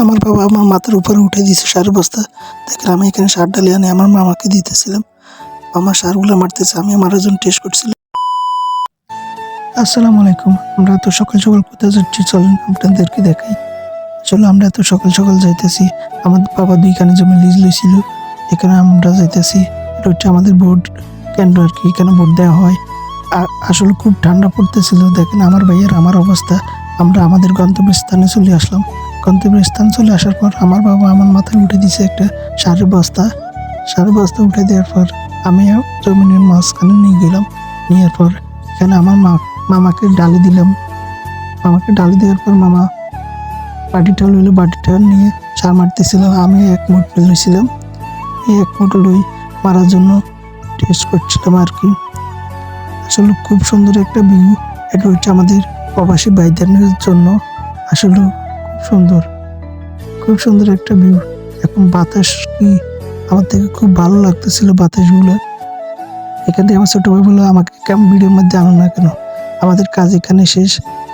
আমার বাবা আমার মাথার উপরে উঠে দিয়েছে সার বস্তা। দেখেন আমি এখানে সার ডালি আনি আমার মামাকে দিতেছিলাম। মামা সারগুলো মারতেছে, আমি মারার জন্য টেস্ট করছিলাম। আসসালামু আলাইকুম। আমরা তো সকাল সকাল কোথায় যাচ্ছি চলেন আপনাদেরকে দেখাই। চলো আমরা এত সকাল সকাল যাইতেছি। আমাদের বাবা 2 কানে জমি লিজ লইছিল, এখানে আমরা যাইতেছি। এটা হচ্ছে আমাদের ভোট কেন্দ্র আর কি, এখানে ভোট দেওয়া হয়। আসলে খুব ঠান্ডা পড়তেছিল। দেখেন আমার ভাইয়ের আমার অবস্থা। আমরা আমাদের গন্তব্যস্থানে চলে আসলাম। গন্তব্যস্থান চলে আসার পর আমার বাবা আমার মাথায় উঠে দিয়েছে একটা সারের বস্তা। সারের বস্তা উঠে দেওয়ার পর আমি জমিনের মাঝখানে নিয়ে গেলাম। নেওয়ার পর এখানে আমার মামাকে ডালি দিলাম। মামাকে ডালি দেওয়ার পর মামা বাটিটা লইলো, বাটিটা নিয়ে সার মারতেছিল। আমি 1 মুঠ লইছিলাম। এই 1 মুঠ লই মারার জন্য টেস্ট করছিলাম আর কি। আসলে খুব সুন্দর একটা ভিউ। এটা হচ্ছে আমাদের প্রবাসী ভাইদের জন্য আসলে খুব সুন্দর একটা ভিউ। এখন বাতাস কি আমার থেকে খুব ভালো লাগতেছিল বাতাসগুলো। এখান থেকে আমার ছোট ভাই বললো আমাকে কেমন ভিডিওর মধ্যে আনো না কেন। আমাদের কাজ এখানে শেষ।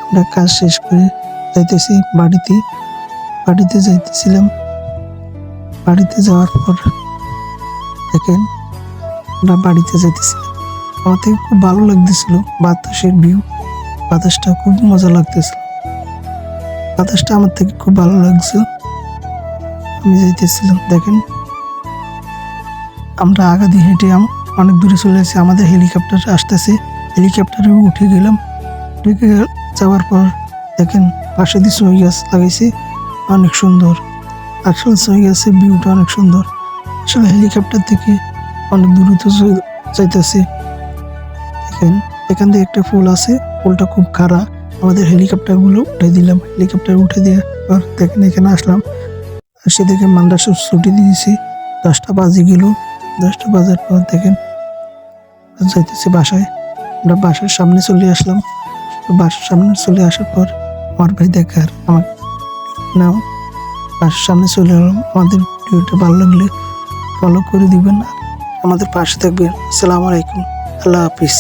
আমরা কাজ শেষ করে যাইতেছি বাড়িতে যাইতেছিলাম। বাড়িতে যাওয়ার পর দেখেন আমরা বাড়িতে যাইতেছিলাম। আমার থেকে খুব ভালো লাগতেছিল বাতাসের ভিউ। বাতাসটা খুব মজা লাগতেছিল। বাতাসটা আমার থেকে খুব ভালো লাগছিল। আমি যাইতেছিলাম। দেখেন আমরা আগা দিয়ে হেঁটে অনেক দূরে চলে এসেছি। আমাদের হেলিকপ্টার আসতেছে। হেলিকপ্টারে উঠে গেলাম। যাওয়ার পর দেখেন পাশে দিয়ে সই গাছ লাগাইছে, অনেক সুন্দর। আসলে সই গাছের ভিউটা অনেক সুন্দর। আসলে হেলিকপ্টার থেকে অনেক দূরত্ব যাইতেছে। দেখেন এখান থেকে একটা ফুল আছে, ফুলটা খুব খাড়া। আমাদের হেলিকপ্টারগুলো উঠে দিলাম। হেলিকপ্টার উঠে দেওয়ার পর দেখেন এখানে আসলাম। সে দেখে মান্ডার ছুটি দিয়েছি। 10টা বাজে গেল। 10টা বাজার পর দেখেন যাইতেছি বাসায়। আমরা বাসার সামনে চলে আসলাম। বাসার সামনে চলে আসার পর আমার ভাই দেখার আমার নাও বাসার সামনে চলে এলাম। আমাদের ভিডিওটা ভালো লাগলে ফলো করে দিবেন, আমাদের পাশে থাকবেন। আসসালামু আলাইকুম, আল্লাহ হাফিজ।